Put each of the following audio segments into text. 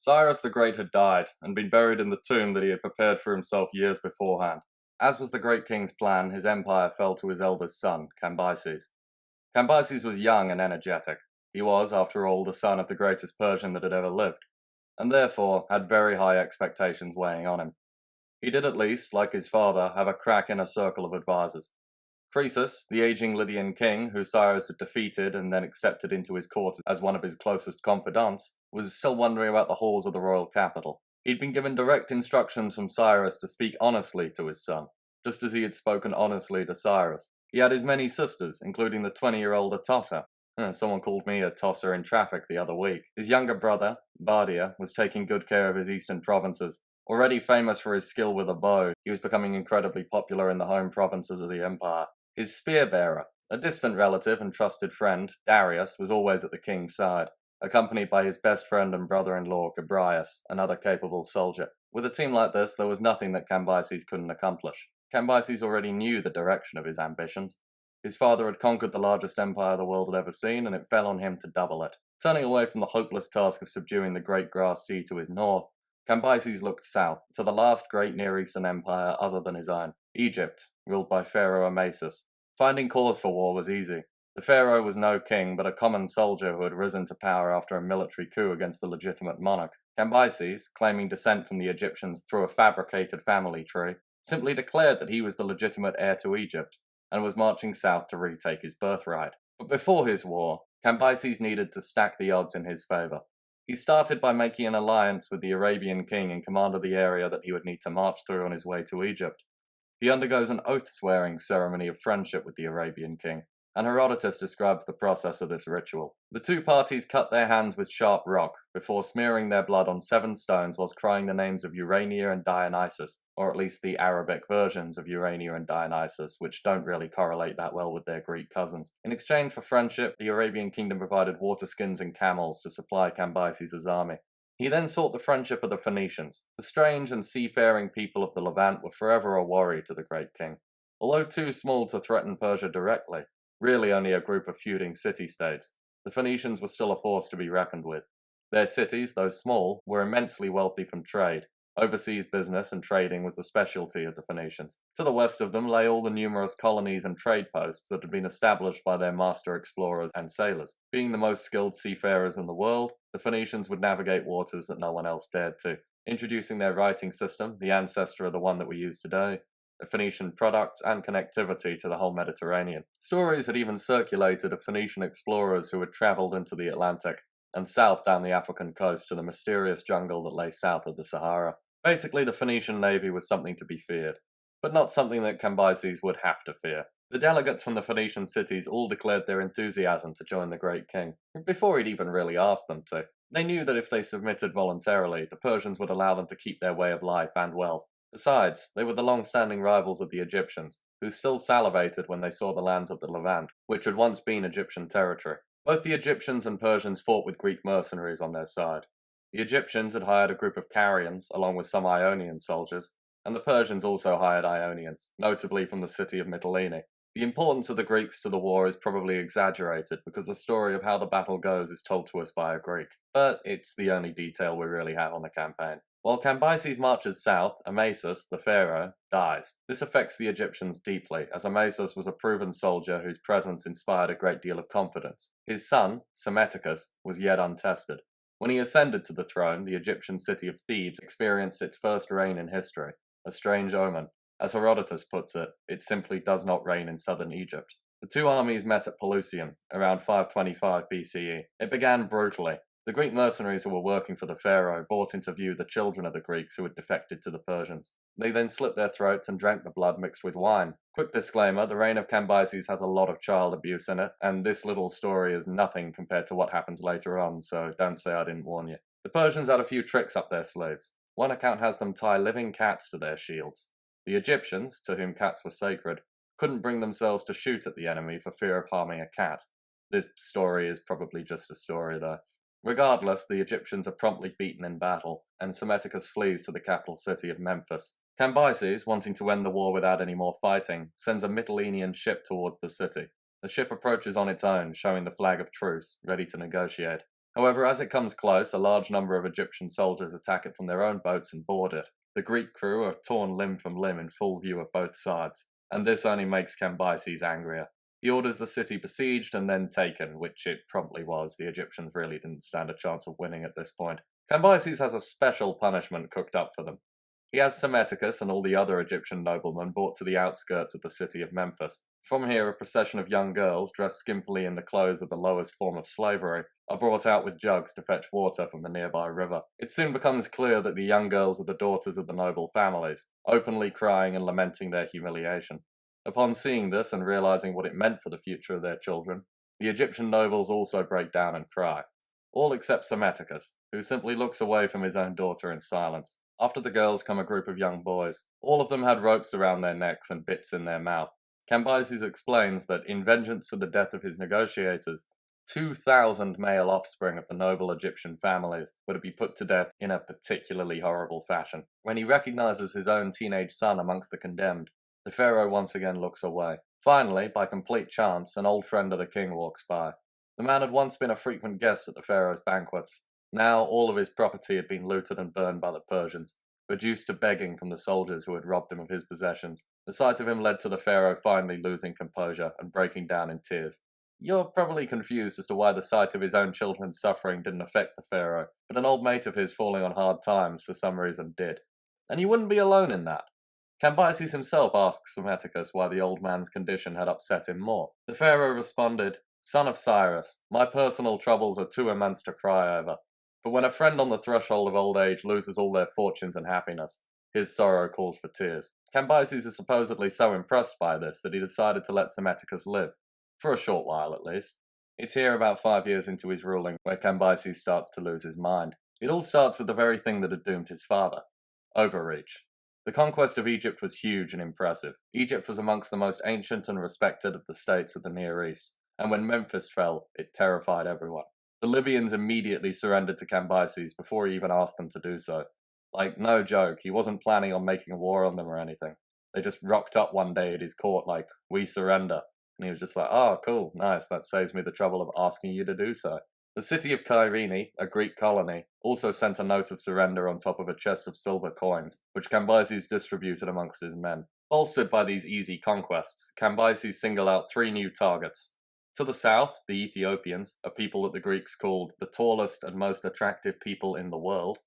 Cyrus the Great had died, and been buried in the tomb that he had prepared for himself years beforehand. As was the Great King's plan, his empire fell to his eldest son, Cambyses. Cambyses was young and energetic. He was, after all, the son of the greatest Persian that had ever lived, and therefore had very high expectations weighing on him. He did at least, like his father, have a crack in a circle of advisers. Croesus, the aging Lydian king, who Cyrus had defeated and then accepted into his court as one of his closest confidants, was still wondering about the halls of the royal capital. He'd been given direct instructions from Cyrus to speak honestly to his son, just as he had spoken honestly to Cyrus. He had his many sisters, including the 20-year-old Atossa. Someone called me a tosser in traffic the other week. His younger brother, Bardia, was taking good care of his eastern provinces. Already famous for his skill with a bow, he was becoming incredibly popular in the home provinces of the empire. His spear-bearer, a distant relative and trusted friend, Darius, was always at the king's side, accompanied by his best friend and brother-in-law, Gabrias, another capable soldier. With a team like this, there was nothing that Cambyses couldn't accomplish. Cambyses already knew the direction of his ambitions. His father had conquered the largest empire the world had ever seen, and it fell on him to double it. Turning away from the hopeless task of subduing the great grass sea to his north, Cambyses looked south, to the last great Near Eastern empire other than his own, Egypt, ruled by Pharaoh Amasis. Finding cause for war was easy. The pharaoh was no king, but a common soldier who had risen to power after a military coup against the legitimate monarch. Cambyses, claiming descent from the Egyptians through a fabricated family tree, simply declared that he was the legitimate heir to Egypt, and was marching south to retake his birthright. But before his war, Cambyses needed to stack the odds in his favor. He started by making an alliance with the Arabian king in command of the area that he would need to march through on his way to Egypt. He undergoes an oath-swearing ceremony of friendship with the Arabian king, and Herodotus describes the process of this ritual. The two parties cut their hands with sharp rock, before smearing their blood on 7 stones whilst crying the names of Urania and Dionysus, or at least the Arabic versions of Urania and Dionysus, which don't really correlate that well with their Greek cousins. In exchange for friendship, the Arabian kingdom provided water skins and camels to supply Cambyses' army. He then sought the friendship of the Phoenicians. The strange and seafaring people of the Levant were forever a worry to the great king. Although too small to threaten Persia directly, really only a group of feuding city-states, the Phoenicians were still a force to be reckoned with. Their cities, though small, were immensely wealthy from trade. Overseas business and trading was the specialty of the Phoenicians. To the west of them lay all the numerous colonies and trade posts that had been established by their master explorers and sailors. Being the most skilled seafarers in the world, the Phoenicians would navigate waters that no one else dared to. Introducing their writing system, the ancestor of the one that we use today, the Phoenician products and connectivity to the whole Mediterranean. Stories had even circulated of Phoenician explorers who had travelled into the Atlantic and south down the African coast to the mysterious jungle that lay south of the Sahara. Basically, the Phoenician navy was something to be feared, but not something that Cambyses would have to fear. The delegates from the Phoenician cities all declared their enthusiasm to join the great king, before he'd even really asked them to. They knew that if they submitted voluntarily, the Persians would allow them to keep their way of life and wealth. Besides, they were the long-standing rivals of the Egyptians, who still salivated when they saw the lands of the Levant, which had once been Egyptian territory. Both the Egyptians and Persians fought with Greek mercenaries on their side. The Egyptians had hired a group of Carians, along with some Ionian soldiers, and the Persians also hired Ionians, notably from the city of Mytilene. The importance of the Greeks to the war is probably exaggerated because the story of how the battle goes is told to us by a Greek, but it's the only detail we really have on the campaign. While Cambyses marches south, Amasis, the pharaoh, dies. This affects the Egyptians deeply, as Amasis was a proven soldier whose presence inspired a great deal of confidence. His son, Psammetichus, was yet untested. When he ascended to the throne, the Egyptian city of Thebes experienced its first rain in history, a strange omen. As Herodotus puts it, it simply does not rain in southern Egypt. The two armies met at Pelusium, around 525 BCE. It began brutally. The Greek mercenaries who were working for the pharaoh brought into view the children of the Greeks who had defected to the Persians. They then slit their throats and drank the blood mixed with wine. Quick disclaimer, the reign of Cambyses has a lot of child abuse in it, and this little story is nothing compared to what happens later on, so don't say I didn't warn you. The Persians had a few tricks up their sleeves. One account has them tie living cats to their shields. The Egyptians, to whom cats were sacred, couldn't bring themselves to shoot at the enemy for fear of harming a cat. This story is probably just a story though. Regardless, the Egyptians are promptly beaten in battle, and Psammetichus flees to the capital city of Memphis. Cambyses, wanting to end the war without any more fighting, sends a Mytilenean ship towards the city. The ship approaches on its own, showing the flag of truce, ready to negotiate. However, as it comes close, a large number of Egyptian soldiers attack it from their own boats and board it. The Greek crew are torn limb from limb in full view of both sides, and this only makes Cambyses angrier. He orders the city besieged and then taken, which it promptly was. The Egyptians really didn't stand a chance of winning at this point. Cambyses has a special punishment cooked up for them. He has Psammetichus and all the other Egyptian noblemen brought to the outskirts of the city of Memphis. From here, a procession of young girls, dressed skimpily in the clothes of the lowest form of slavery, are brought out with jugs to fetch water from the nearby river. It soon becomes clear that the young girls are the daughters of the noble families, openly crying and lamenting their humiliation. Upon seeing this and realizing what it meant for the future of their children, the Egyptian nobles also break down and cry. All except Psammetichus, who simply looks away from his own daughter in silence. After the girls come a group of young boys. All of them had ropes around their necks and bits in their mouth. Cambyses explains that, in vengeance for the death of his negotiators, 2,000 male offspring of the noble Egyptian families were to be put to death in a particularly horrible fashion. When he recognizes his own teenage son amongst the condemned, the pharaoh once again looks away. Finally, by complete chance, an old friend of the king walks by. The man had once been a frequent guest at the pharaoh's banquets. Now all of his property had been looted and burned by the Persians, reduced to begging from the soldiers who had robbed him of his possessions. The sight of him led to the pharaoh finally losing composure and breaking down in tears. You're probably confused as to why the sight of his own children's suffering didn't affect the pharaoh, but an old mate of his falling on hard times for some reason did. And you wouldn't be alone in that. Cambyses himself asks Psammetichus why the old man's condition had upset him more. The pharaoh responded, "Son of Cyrus, my personal troubles are too immense to cry over. But when a friend on the threshold of old age loses all their fortunes and happiness, his sorrow calls for tears." Cambyses is supposedly so impressed by this that he decided to let Psammetichus live. For a short while, at least. It's here about 5 years into his ruling where Cambyses starts to lose his mind. It all starts with the very thing that had doomed his father: overreach. The conquest of Egypt was huge and impressive. Egypt was amongst the most ancient and respected of the states of the Near East, and when Memphis fell, it terrified everyone. The Libyans immediately surrendered to Cambyses before he even asked them to do so. Like, no joke, he wasn't planning on making war on them or anything. They just rocked up one day at his court like, "We surrender." And he was just like, "Oh, cool, nice, that saves me the trouble of asking you to do so." The city of Kyrene, a Greek colony, also sent a note of surrender on top of a chest of silver coins, which Cambyses distributed amongst his men. Bolstered by these easy conquests, Cambyses singled out 3 new targets. To the south, the Ethiopians, a people that the Greeks called the tallest and most attractive people in the world.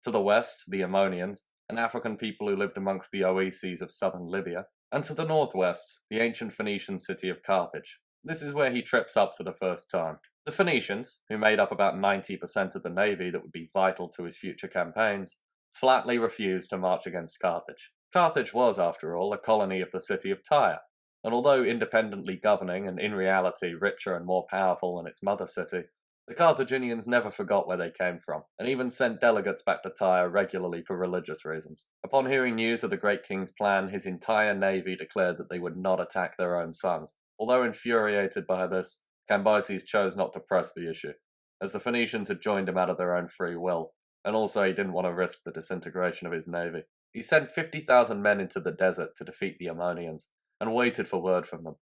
To the west, the Ammonians, an African people who lived amongst the oases of southern Libya. And to the northwest, the ancient Phoenician city of Carthage. This is where he trips up for the first time. The Phoenicians, who made up about 90% of the navy that would be vital to his future campaigns, flatly refused to march against Carthage. Carthage was, after all, a colony of the city of Tyre, and although independently governing and in reality richer and more powerful than its mother city, the Carthaginians never forgot where they came from, and even sent delegates back to Tyre regularly for religious reasons. Upon hearing news of the Great King's plan, his entire navy declared that they would not attack their own sons. Although infuriated by this, Cambyses chose not to press the issue, as the Phoenicians had joined him out of their own free will, and also he didn't want to risk the disintegration of his navy. He sent 50,000 men into the desert to defeat the Ammonians, and waited for word from them.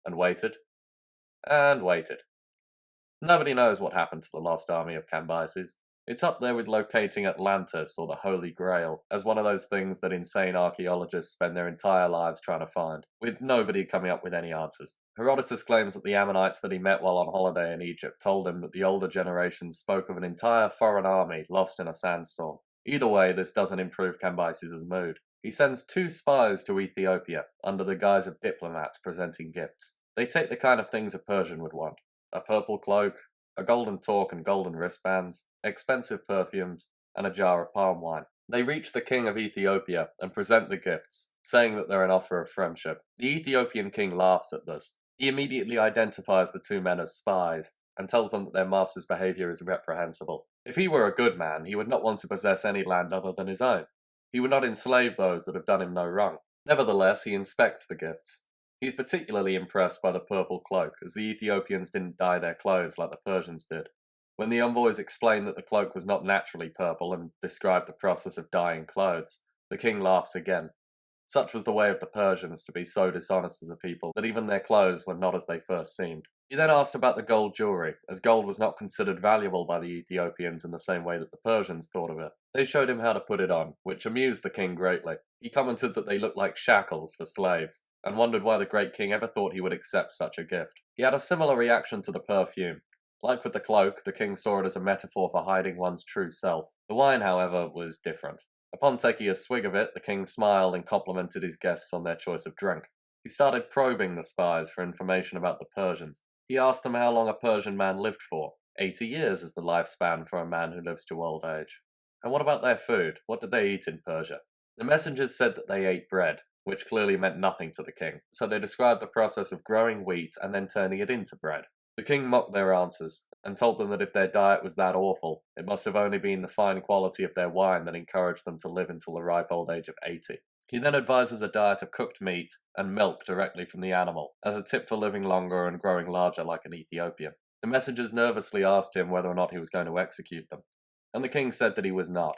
And waited. And waited. Nobody knows what happened to the lost army of Cambyses. It's up there with locating Atlantis or the Holy Grail, as one of those things that insane archaeologists spend their entire lives trying to find, with nobody coming up with any answers. Herodotus claims that the Ammonites that he met while on holiday in Egypt told him that the older generations spoke of an entire foreign army lost in a sandstorm. Either way, this doesn't improve Cambyses' mood. He sends 2 spies to Ethiopia, under the guise of diplomats presenting gifts. They take the kind of things a Persian would want: a purple cloak, a golden torque and golden wristbands, expensive perfumes, and a jar of palm wine. They reach the king of Ethiopia and present the gifts, saying that they're an offer of friendship. The Ethiopian king laughs at this. He immediately identifies the 2 men as spies, and tells them that their master's behavior is reprehensible. If he were a good man, he would not want to possess any land other than his own. He would not enslave those that have done him no wrong. Nevertheless, he inspects the gifts. He's particularly impressed by the purple cloak, as the Ethiopians didn't dye their clothes like the Persians did. When the envoys explained that the cloak was not naturally purple and described the process of dyeing clothes, the king laughs again. Such was the way of the Persians, to be so dishonest as a people that even their clothes were not as they first seemed. He then asked about the gold jewelry, as gold was not considered valuable by the Ethiopians in the same way that the Persians thought of it. They showed him how to put it on, which amused the king greatly. He commented that they looked like shackles for slaves, and wondered why the great king ever thought he would accept such a gift. He had a similar reaction to the perfume. Like with the cloak, the king saw it as a metaphor for hiding one's true self. The wine, however, was different. Upon taking a swig of it, the king smiled and complimented his guests on their choice of drink. He started probing the spies for information about the Persians. He asked them how long a Persian man lived for. 80 years is the lifespan for a man who lives to old age. And what about their food? What did they eat in Persia? The messengers said that they ate bread, which clearly meant nothing to the king, so they described the process of growing wheat and then turning it into bread. The king mocked their answers, and told them that if their diet was that awful, it must have only been the fine quality of their wine that encouraged them to live until the ripe old age of 80. He then advises a diet of cooked meat and milk directly from the animal, as a tip for living longer and growing larger like an Ethiopian. The messengers nervously asked him whether or not he was going to execute them, and the king said that he was not.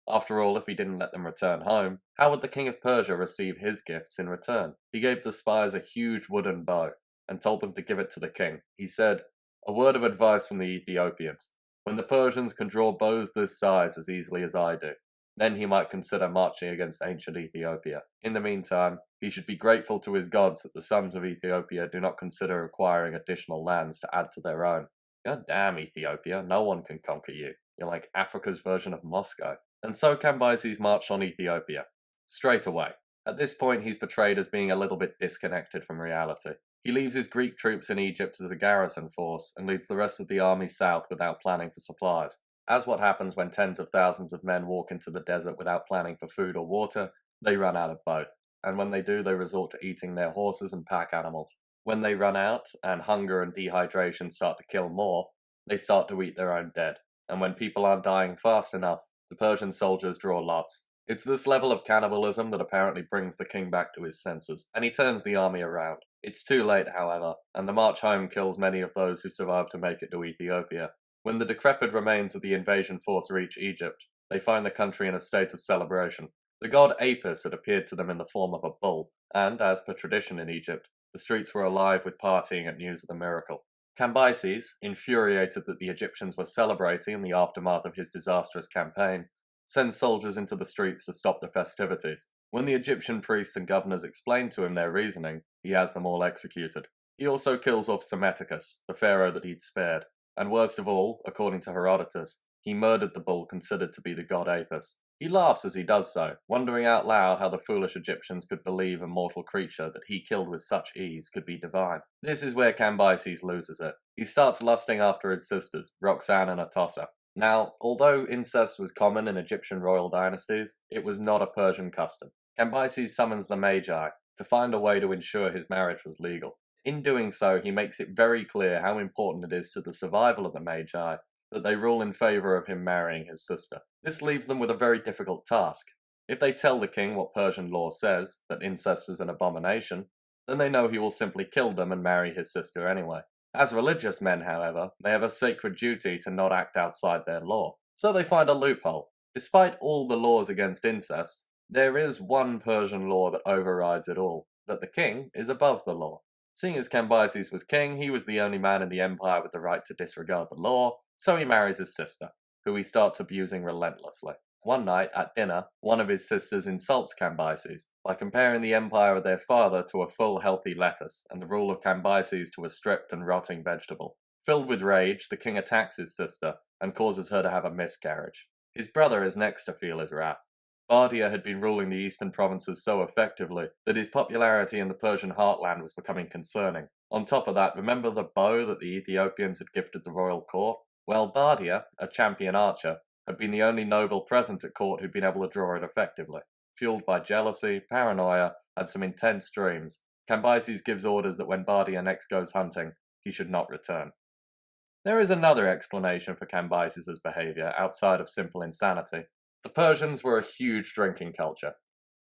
After all, if he didn't let them return home, how would the king of Persia receive his gifts in return? He gave the spies a huge wooden bow, and told them to give it to the king. He said, "A word of advice from the Ethiopians. When the Persians can draw bows this size as easily as I do, then he might consider marching against ancient Ethiopia. In the meantime, he should be grateful to his gods that the sons of Ethiopia do not consider acquiring additional lands to add to their own. God damn, Ethiopia, no one can conquer you. You're like Africa's version of Moscow." And so Cambyses marched on Ethiopia. Straight away. At this point, he's portrayed as being a little bit disconnected from reality. He leaves his Greek troops in Egypt as a garrison force and leads the rest of the army south without planning for supplies. As what happens when tens of thousands of men walk into the desert without planning for food or water, they run out of both. And when they do, they resort to eating their horses and pack animals. When they run out, and hunger and dehydration start to kill more, they start to eat their own dead. And when people aren't dying fast enough, the Persian soldiers draw lots. It's this level of cannibalism that apparently brings the king back to his senses, and he turns the army around. It's too late, however, and the march home kills many of those who survive to make it to Ethiopia. When the decrepit remains of the invasion force reach Egypt, they find the country in a state of celebration. The god Apis had appeared to them in the form of a bull, and, as per tradition in Egypt, the streets were alive with partying at news of the miracle. Cambyses, infuriated that the Egyptians were celebrating in the aftermath of his disastrous campaign, sends soldiers into the streets to stop the festivities. When the Egyptian priests and governors explain to him their reasoning, he has them all executed. He also kills off Psammetichus, the pharaoh that he'd spared, and worst of all, according to Herodotus, he murdered the bull considered to be the god Apis. He laughs as he does so, wondering out loud how the foolish Egyptians could believe a mortal creature that he killed with such ease could be divine. This is where Cambyses loses it. He starts lusting after his sisters, Roxanne and Atossa. Now, although incest was common in Egyptian royal dynasties, it was not a Persian custom. Cambyses summons the Magi to find a way to ensure his marriage was legal. In doing so, he makes it very clear how important it is to the survival of the Magi that they rule in favour of him marrying his sister. This leaves them with a very difficult task. If they tell the king what Persian law says, that incest is an abomination, then they know he will simply kill them and marry his sister anyway. As religious men, however, they have a sacred duty to not act outside their law, so they find a loophole. Despite all the laws against incest, there is one Persian law that overrides it all, that the king is above the law. Seeing as Cambyses was king, he was the only man in the empire with the right to disregard the law, so he marries his sister, who he starts abusing relentlessly. One night, at dinner, one of his sisters insults Cambyses by comparing the empire of their father to a full, healthy lettuce, and the rule of Cambyses to a stripped and rotting vegetable. Filled with rage, the king attacks his sister and causes her to have a miscarriage. His brother is next to feel his wrath. Bardia had been ruling the eastern provinces so effectively that his popularity in the Persian heartland was becoming concerning. On top of that, remember the bow that the Ethiopians had gifted the royal court? Well, Bardia, a champion archer, had been the only noble present at court who'd been able to draw it effectively. Fueled by jealousy, paranoia, and some intense dreams, Cambyses gives orders that when Bardia next goes hunting, he should not return. There is another explanation for Cambyses' behaviour outside of simple insanity. The Persians were a huge drinking culture.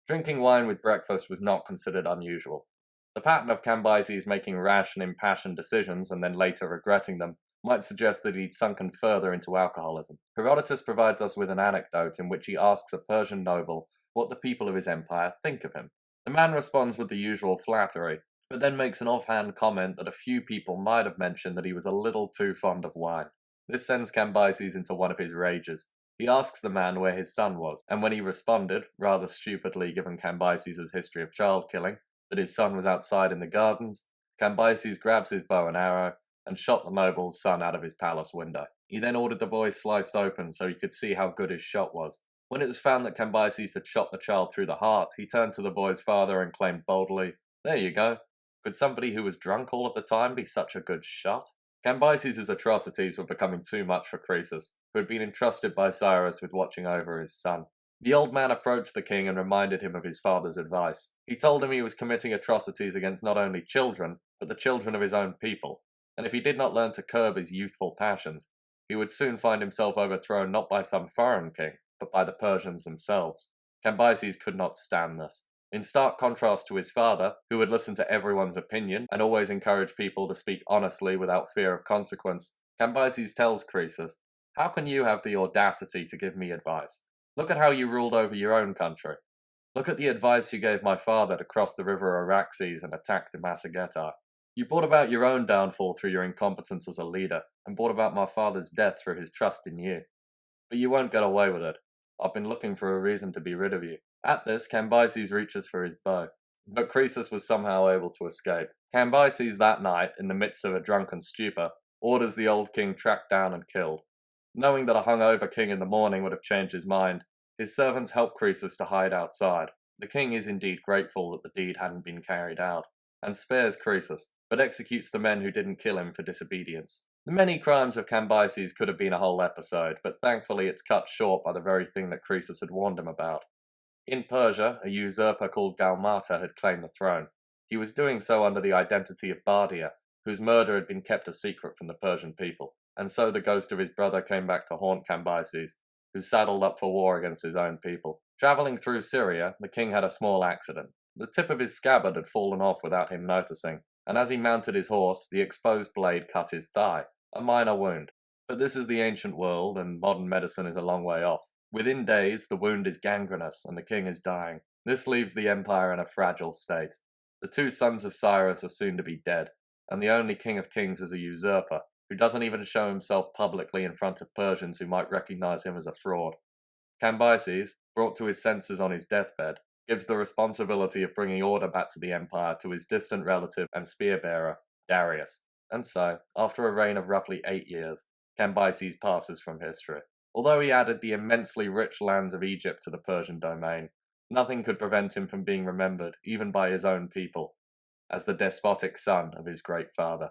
Drinking wine with breakfast was not considered unusual. The pattern of Cambyses making rash and impassioned decisions and then later regretting them might suggest that he'd sunken further into alcoholism. Herodotus provides us with an anecdote in which he asks a Persian noble what the people of his empire think of him. The man responds with the usual flattery, but then makes an offhand comment that a few people might have mentioned that he was a little too fond of wine. This sends Cambyses into one of his rages. He asks the man where his son was, and when he responded, rather stupidly given Cambyses' history of child killing, that his son was outside in the gardens, Cambyses grabs his bow and arrow and shot the noble's son out of his palace window. He then ordered the boy sliced open so he could see how good his shot was. When it was found that Cambyses had shot the child through the heart, he turned to the boy's father and claimed boldly, "There you go. Could somebody who was drunk all of the time be such a good shot?" Cambyses' atrocities were becoming too much for Croesus, who had been entrusted by Cyrus with watching over his son. The old man approached the king and reminded him of his father's advice. He told him he was committing atrocities against not only children, but the children of his own people, and if he did not learn to curb his youthful passions, he would soon find himself overthrown not by some foreign king, but by the Persians themselves. Cambyses could not stand this. In stark contrast to his father, who would listen to everyone's opinion and always encourage people to speak honestly without fear of consequence, Cambyses tells Croesus, "How can you have the audacity to give me advice? Look at how you ruled over your own country. Look at the advice you gave my father to cross the river Araxes and attack the Massagetae. You brought about your own downfall through your incompetence as a leader, and brought about my father's death through his trust in you. But you won't get away with it. I've been looking for a reason to be rid of you." At this, Cambyses reaches for his bow, but Croesus was somehow able to escape. Cambyses that night, in the midst of a drunken stupor, orders the old king tracked down and killed. Knowing that a hungover king in the morning would have changed his mind, his servants help Croesus to hide outside. The king is indeed grateful that the deed hadn't been carried out, and spares Croesus, but executes the men who didn't kill him for disobedience. The many crimes of Cambyses could have been a whole episode, but thankfully it's cut short by the very thing that Croesus had warned him about. In Persia, a usurper called Gaumata had claimed the throne. He was doing so under the identity of Bardia, whose murder had been kept a secret from the Persian people, and so the ghost of his brother came back to haunt Cambyses, who saddled up for war against his own people. Travelling through Syria, the king had a small accident. The tip of his scabbard had fallen off without him noticing, and as he mounted his horse, the exposed blade cut his thigh, a minor wound. But this is the ancient world, and modern medicine is a long way off. Within days, the wound is gangrenous, and the king is dying. This leaves the empire in a fragile state. The two sons of Cyrus are soon to be dead, and the only king of kings is a usurper, who doesn't even show himself publicly in front of Persians who might recognize him as a fraud. Cambyses, brought to his senses on his deathbed, gives the responsibility of bringing order back to the empire to his distant relative and spear-bearer, Darius. And so, after a reign of roughly 8 years, Cambyses passes from history. Although he added the immensely rich lands of Egypt to the Persian domain, nothing could prevent him from being remembered, even by his own people, as the despotic son of his great father.